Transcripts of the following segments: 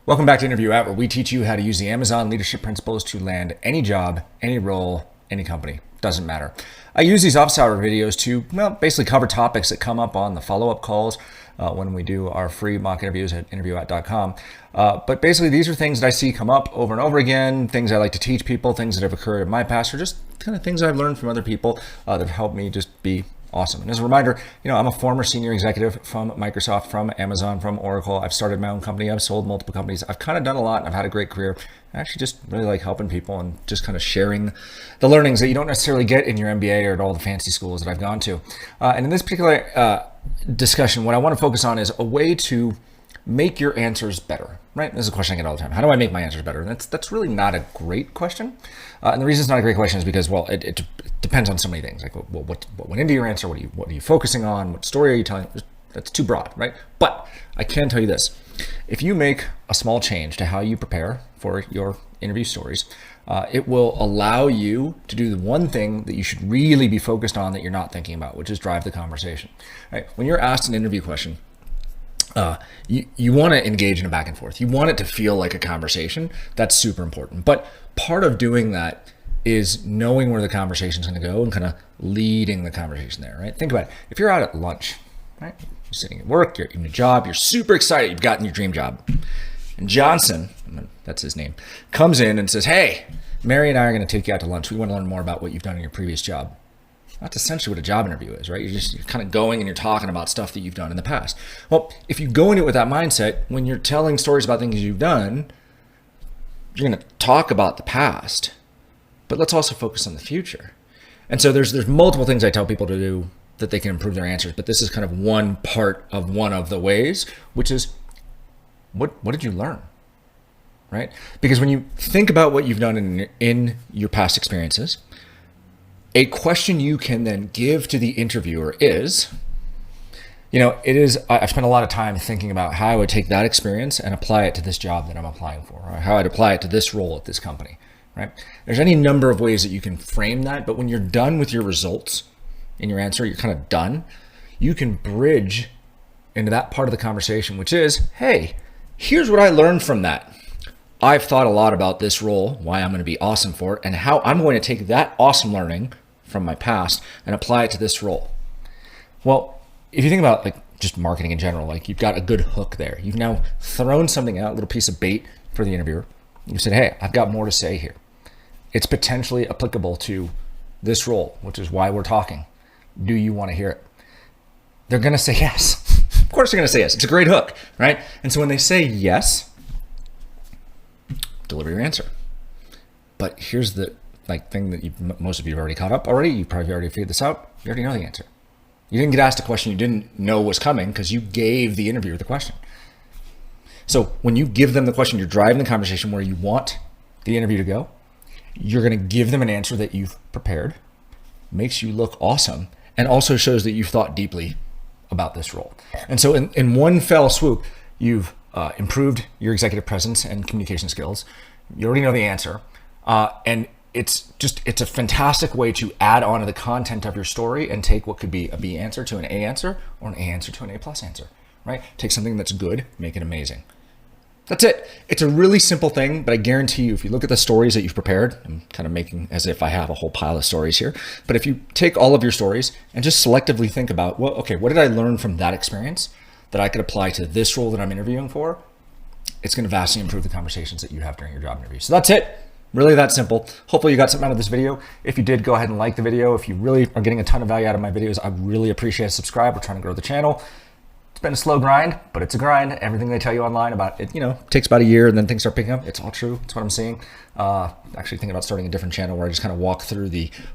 Welcome back to Interview Out, where we teach you how to use the Amazon leadership principles to land any job, any role, any company. Doesn't matter. I use these office hour videos to, basically cover topics that come up on the follow-up calls when we do our free mock interviews at interviewout.com. But basically, these are things that I see come up over and over again, things I like to teach people, things that have occurred in my past, or just kind of things I've learned from other people that have helped me just be awesome. And as a reminder, I'm a former senior executive from Microsoft, from Amazon, from Oracle. I've started my own company. I've sold multiple companies. I've kind of done a lot, and I've had a great career. I actually just really like helping people and just kind of sharing the learnings that you don't necessarily get in your MBA or at all the fancy schools that I've gone to. And in this particular discussion, what I want to focus on is a way to make your answers better, right? This is a question I get all the time. How do I make my answers better? And that's really not a great question. And the reason it's not a great question is because, it depends on so many things. Like, what went into your answer? What are you focusing on? What story are you telling? That's too broad, right? But I can tell you this. If you make a small change to how you prepare for your interview stories, it will allow you to do the one thing that you should really be focused on that you're not thinking about, which is drive the conversation, right? When you're asked an interview question, you want to engage in a back and forth. You want it to feel like a conversation. That's super important. But part of doing that is knowing where the conversation is going to go and kind of leading the conversation there, right? Think about it. If you're out at lunch, right? You're sitting at work, you're in a job, you're super excited, you've gotten your dream job. And Johnson, that's his name, comes in and says, "Hey, Mary and I are going to take you out to lunch. We want to learn more about what you've done in your previous job." That's essentially what a job interview is, right? You're kind of going and you're talking about stuff that you've done in the past. Well, if you go into it with that mindset, when you're telling stories about things you've done, you're going to talk about the past, but let's also focus on the future. And so there's multiple things I tell people to do that they can improve their answers, but this is kind of one part of one of the ways, which is what did you learn, right? Because when you think about what you've done in your past experiences, a question you can then give to the interviewer is, I've spent a lot of time thinking about how I would take that experience and apply it to this job that I'm applying for, or how I'd apply it to this role at this company, right? There's any number of ways that you can frame that, but when you're done with your results in your answer, you're kind of done, you can bridge into that part of the conversation, which is, hey, here's what I learned from that. I've thought a lot about this role, why I'm going to be awesome for it, and how I'm going to take that awesome learning from my past and apply it to this role. Well, if you think about just marketing in general, you've got a good hook there. You've now thrown something out, a little piece of bait for the interviewer. You said, hey, I've got more to say here. It's potentially applicable to this role, which is why we're talking. Do you want to hear it? They're going to say yes. Of course they're going to say yes. It's a great hook, right? And so when they say yes, deliver your answer. But here's the thing that most of you have already caught up already. You probably already figured this out. You already know the answer. You didn't get asked a question you didn't know was coming because you gave the interviewer the question. So when you give them the question, you're driving the conversation where you want the interview to go. You're going to give them an answer that you've prepared, makes you look awesome, and also shows that you've thought deeply about this role. And so in one fell swoop, you've improved your executive presence and communication skills. You already know the answer. And it's a fantastic way to add on to the content of your story and take what could be a B answer to an A answer, or an A answer to an A plus answer, right? Take something that's good, make it amazing. That's it. It's a really simple thing, but I guarantee you, if you look at the stories that you've prepared, I'm kind of making as if I have a whole pile of stories here, but if you take all of your stories and just selectively think about, what did I learn from that experience that I could apply to this role that I'm interviewing for? It's going to vastly improve the conversations that you have during your job interview. So that's it. Really that simple. Hopefully you got something out of this video. If you did, go ahead and like the video. If you really are getting a ton of value out of my videos, I really appreciate it. Subscribe. We're trying to grow the channel. It's been a slow grind, but it's a grind. Everything they tell you online about it, takes about a year and then things start picking up. It's all true. It's what I'm seeing. Actually thinking about starting a different channel where I just kind of walk through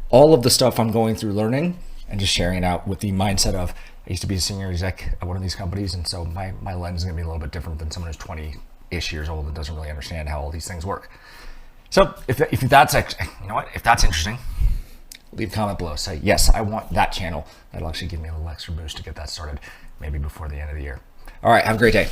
all of the stuff I'm going through learning and just sharing it out with the mindset of, I used to be a senior exec at one of these companies. And so my lens is going to be a little bit different than someone who's 20-ish years old and doesn't really understand how all these things work. So if that's interesting, leave a comment below. Say, yes, I want that channel. That'll actually give me a little extra boost to get that started maybe before the end of the year. All right, have a great day.